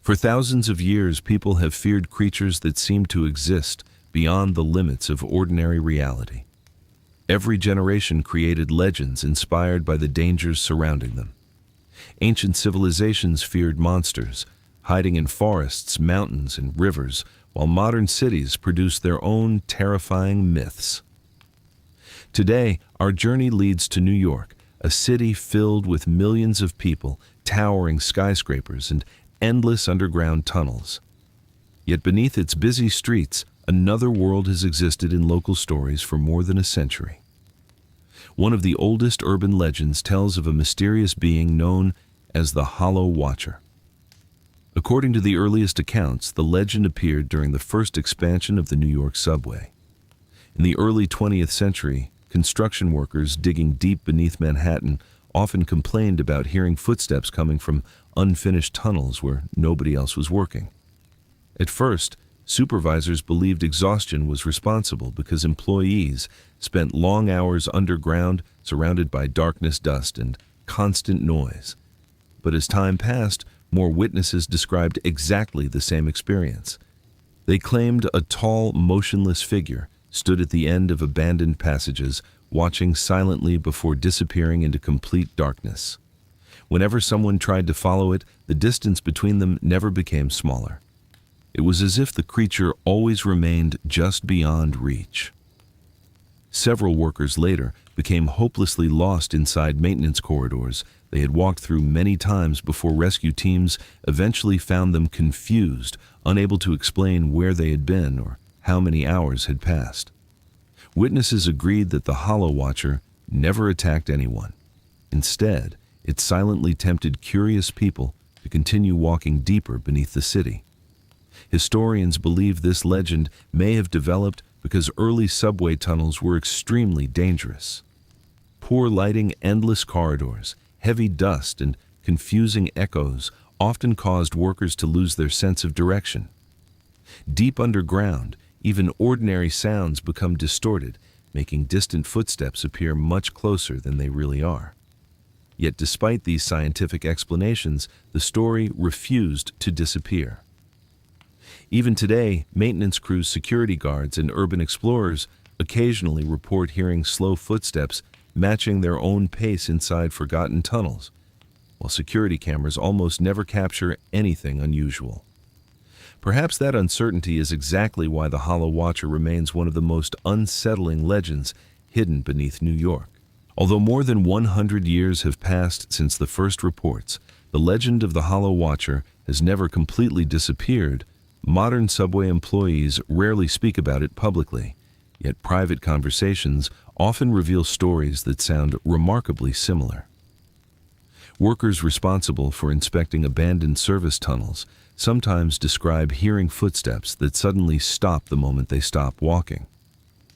For thousands of years, people have feared creatures that seem to exist beyond the limits of ordinary reality. Every generation created legends inspired by the dangers surrounding them. Ancient civilizations feared monsters, hiding in forests, mountains, and rivers, while modern cities produce their own terrifying myths. Today, our journey leads to New York, a city filled with millions of people, towering skyscrapers, and endless underground tunnels. Yet beneath its busy streets, another world has existed in local stories for more than a century. One of the oldest urban legends tells of a mysterious being known as the Hollow Watcher. According to the earliest accounts, the legend appeared during the first expansion of the New York subway. In the early 20th century, construction workers digging deep beneath Manhattan often complained about hearing footsteps coming from unfinished tunnels where nobody else was working. At first, supervisors believed exhaustion was responsible because employees spent long hours underground surrounded by darkness, dust, and constant noise. But as time passed, more witnesses described exactly the same experience. They claimed a tall, motionless figure stood at the end of abandoned passages, watching silently before disappearing into complete darkness. Whenever someone tried to follow it, the distance between them never became smaller. It was as if the creature always remained just beyond reach. Several workers later became hopelessly lost inside maintenance corridors they had walked through many times before rescue teams eventually found them confused, unable to explain where they had been or how many hours had passed. Witnesses agreed that the Hollow Watcher never attacked anyone. Instead, it silently tempted curious people to continue walking deeper beneath the city. Historians believe this legend may have developed because early subway tunnels were extremely dangerous. Poor lighting, endless corridors, heavy dust, and confusing echoes often caused workers to lose their sense of direction. Deep underground, even ordinary sounds become distorted, making distant footsteps appear much closer than they really are. Yet despite these scientific explanations, the story refused to disappear. Even today, maintenance crews, security guards, and urban explorers occasionally report hearing slow footsteps matching their own pace inside forgotten tunnels, while security cameras almost never capture anything unusual. Perhaps that uncertainty is exactly why the Hollow Watcher remains one of the most unsettling legends hidden beneath New York. Although more than 100 years have passed since the first reports, the legend of the Hollow Watcher has never completely disappeared. Modern subway employees rarely speak about it publicly, yet private conversations often reveal stories that sound remarkably similar. Workers responsible for inspecting abandoned service tunnels sometimes describe hearing footsteps that suddenly stop the moment they stop walking.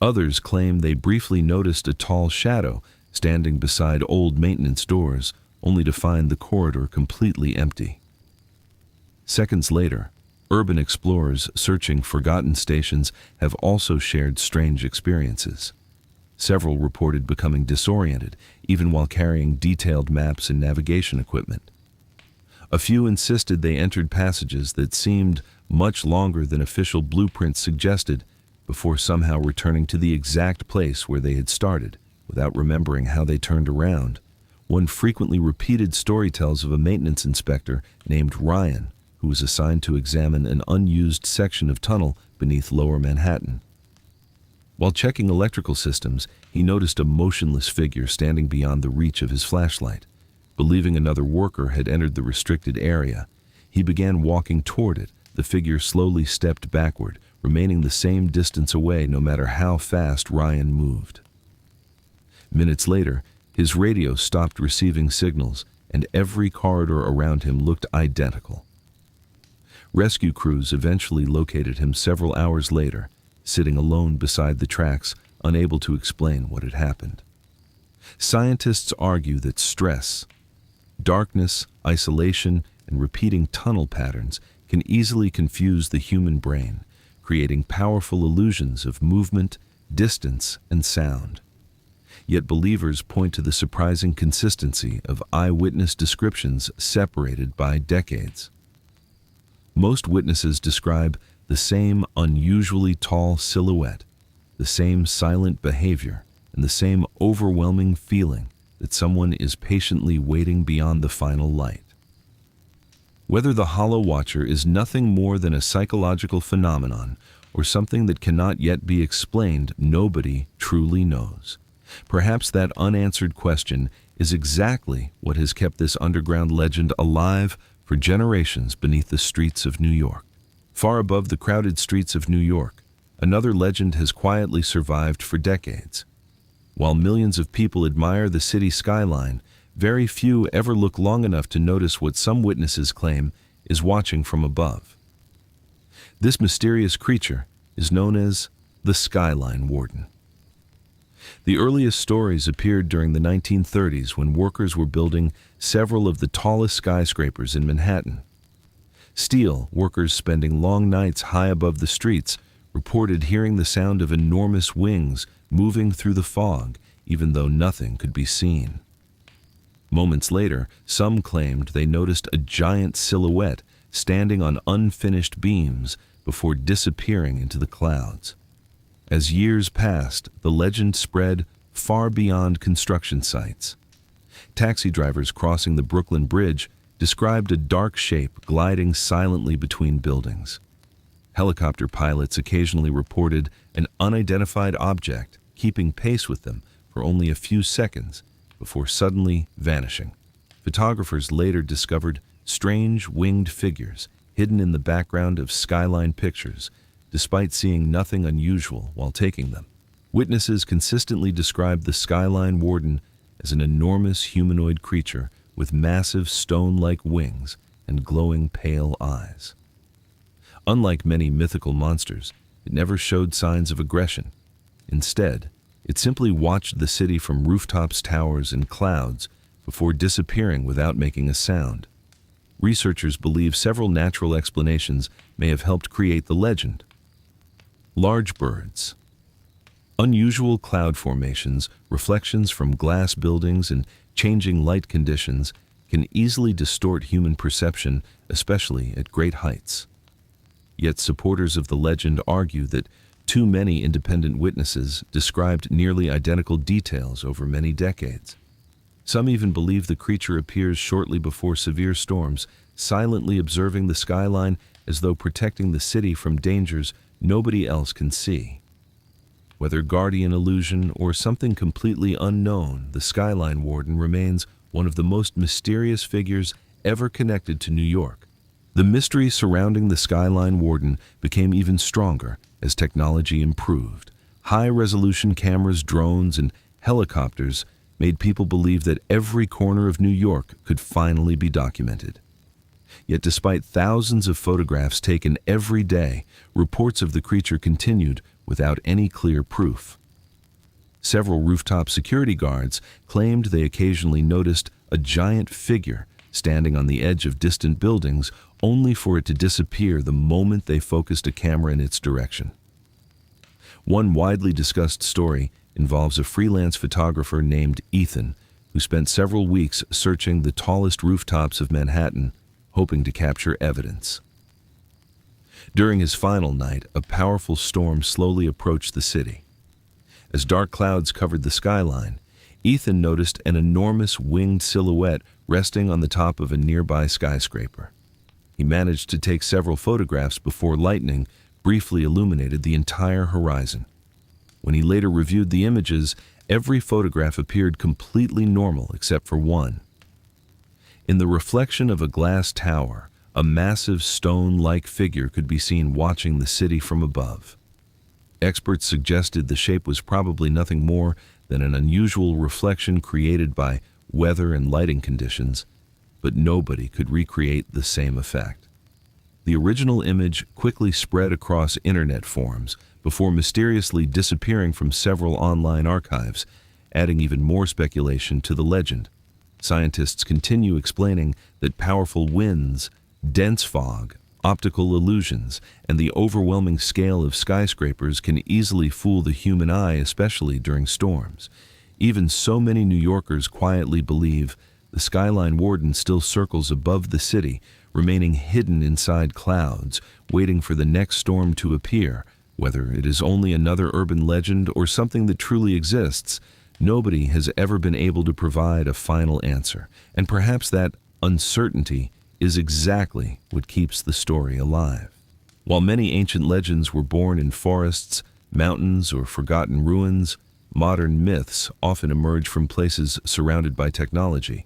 Others claim they briefly noticed a tall shadow standing beside old maintenance doors, only to find the corridor completely empty. Seconds later, urban explorers searching forgotten stations have also shared strange experiences. Several reported becoming disoriented, even while carrying detailed maps and navigation equipment. A few insisted they entered passages that seemed much longer than official blueprints suggested, before somehow returning to the exact place where they had started, without remembering how they turned around. One frequently repeated story tells of a maintenance inspector named Ryan, who was assigned to examine an unused section of tunnel beneath Lower Manhattan. While checking electrical systems, he noticed a motionless figure standing beyond the reach of his flashlight. Believing another worker had entered the restricted area, he began walking toward it. The figure slowly stepped backward, remaining the same distance away no matter how fast Ryan moved. Minutes later, his radio stopped receiving signals, and every corridor around him looked identical. Rescue crews eventually located him several hours later, sitting alone beside the tracks, unable to explain what had happened. Scientists argue that stress, darkness, isolation, and repeating tunnel patterns can easily confuse the human brain, creating powerful illusions of movement, distance, and sound. Yet believers point to the surprising consistency of eyewitness descriptions separated by decades. Most witnesses describe the same unusually tall silhouette, the same silent behavior, and the same overwhelming feeling that someone is patiently waiting beyond the final light. Whether the Hollow Watcher is nothing more than a psychological phenomenon or something that cannot yet be explained, nobody truly knows. Perhaps that unanswered question is exactly what has kept this underground legend alive for generations beneath the streets of New York. Far above the crowded streets of New York, another legend has quietly survived for decades. While millions of people admire the city skyline, very few ever look long enough to notice what some witnesses claim is watching from above. This mysterious creature is known as the Skyline Warden. The earliest stories appeared during the 1930s when workers were building several of the tallest skyscrapers in Manhattan. Steel workers spending long nights high above the streets reported hearing the sound of enormous wings moving through the fog, even though nothing could be seen. Moments later, some claimed they noticed a giant silhouette standing on unfinished beams before disappearing into the clouds. As years passed, the legend spread far beyond construction sites. Taxi drivers crossing the Brooklyn Bridge described a dark shape gliding silently between buildings. Helicopter pilots occasionally reported an unidentified object keeping pace with them for only a few seconds before suddenly vanishing. Photographers later discovered strange winged figures hidden in the background of skyline pictures, despite seeing nothing unusual while taking them. Witnesses consistently described the Skyline Warden as an enormous humanoid creature with massive stone-like wings and glowing pale eyes. Unlike many mythical monsters, it never showed signs of aggression. Instead, it simply watched the city from rooftops, towers, and clouds before disappearing without making a sound. Researchers believe several natural explanations may have helped create the legend. Large birds. Unusual cloud formations, reflections from glass buildings, and changing light conditions can easily distort human perception, especially at great heights. Yet supporters of the legend argue that too many independent witnesses described nearly identical details over many decades. Some even believe the creature appears shortly before severe storms, silently observing the skyline as though protecting the city from dangers nobody else can see. Whether guardian illusion or something completely unknown, the Skyline Warden remains one of the most mysterious figures ever connected to New York. The mystery surrounding the Skyline Warden became even stronger as technology improved. High-resolution cameras, drones, and helicopters made people believe that every corner of New York could finally be documented. Yet despite thousands of photographs taken every day, reports of the creature continued without any clear proof. Several rooftop security guards claimed they occasionally noticed a giant figure standing on the edge of distant buildings, only for it to disappear the moment they focused a camera in its direction. One widely discussed story involves a freelance photographer named Ethan, who spent several weeks searching the tallest rooftops of Manhattan, hoping to capture evidence. During his final night, a powerful storm slowly approached the city. As dark clouds covered the skyline, Ethan noticed an enormous winged silhouette resting on the top of a nearby skyscraper. He managed to take several photographs before lightning briefly illuminated the entire horizon. When he later reviewed the images, every photograph appeared completely normal except for one. In the reflection of a glass tower, a massive stone-like figure could be seen watching the city from above. Experts suggested the shape was probably nothing more than an unusual reflection created by weather and lighting conditions, but nobody could recreate the same effect. The original image quickly spread across internet forums before mysteriously disappearing from several online archives, adding even more speculation to the legend. Scientists continue explaining that powerful winds, dense fog, optical illusions, and the overwhelming scale of skyscrapers can easily fool the human eye, especially during storms. Even so, many New Yorkers quietly believe the Skyline Warden still circles above the city, remaining hidden inside clouds, waiting for the next storm to appear. Whether it is only another urban legend or something that truly exists, nobody has ever been able to provide a final answer, and perhaps that uncertainty is exactly what keeps the story alive. While many ancient legends were born in forests, mountains, or forgotten ruins, modern myths often emerge from places surrounded by technology.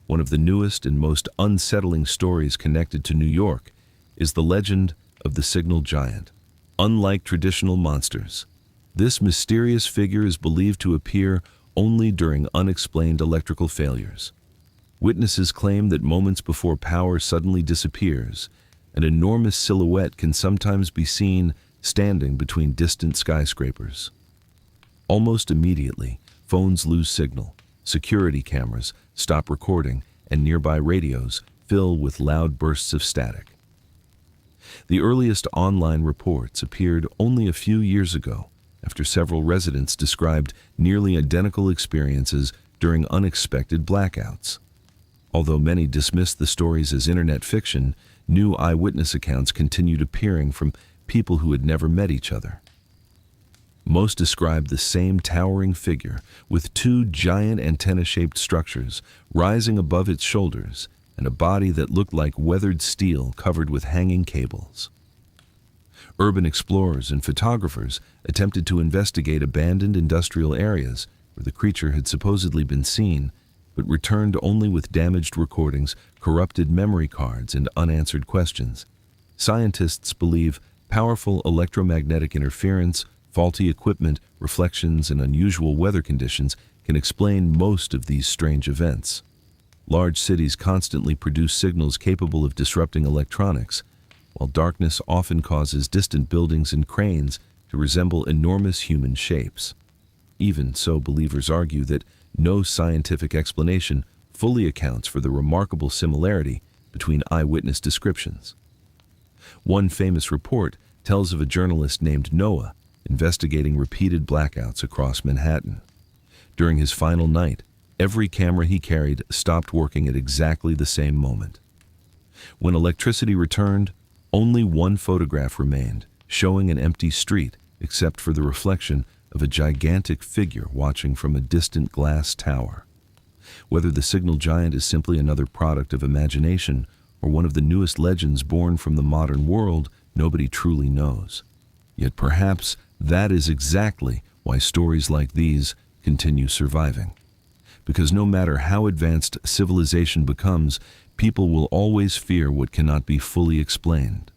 One of the newest and most unsettling stories connected to New York is the legend of the Signal Giant. Unlike traditional monsters, this mysterious figure is believed to appear only during unexplained electrical failures. Witnesses claim that moments before power suddenly disappears, an enormous silhouette can sometimes be seen standing between distant skyscrapers. Almost immediately, phones lose signal, security cameras stop recording, and nearby radios fill with loud bursts of static. The earliest online reports appeared only a few years ago, after several residents described nearly identical experiences during unexpected blackouts. Although many dismissed the stories as internet fiction, new eyewitness accounts continued appearing from people who had never met each other. Most described the same towering figure with two giant antenna-shaped structures rising above its shoulders and a body that looked like weathered steel covered with hanging cables. Urban explorers and photographers attempted to investigate abandoned industrial areas where the creature had supposedly been seen, but returned only with damaged recordings, corrupted memory cards, and unanswered questions. Scientists believe powerful electromagnetic interference, faulty equipment, reflections, and unusual weather conditions can explain most of these strange events. Large cities constantly produce signals capable of disrupting electronics, while darkness often causes distant buildings and cranes to resemble enormous human shapes. Even so, believers argue that no scientific explanation fully accounts for the remarkable similarity between eyewitness descriptions. One famous report tells of a journalist named Noah investigating repeated blackouts across Manhattan. During his final night, every camera he carried stopped working at exactly the same moment. When electricity returned, only one photograph remained, showing an empty street except for the reflection of a gigantic figure watching from a distant glass tower. Whether the Signal Giant is simply another product of imagination or one of the newest legends born from the modern world, nobody truly knows. Yet perhaps that is exactly why stories like these continue surviving. Because no matter how advanced civilization becomes, people will always fear what cannot be fully explained.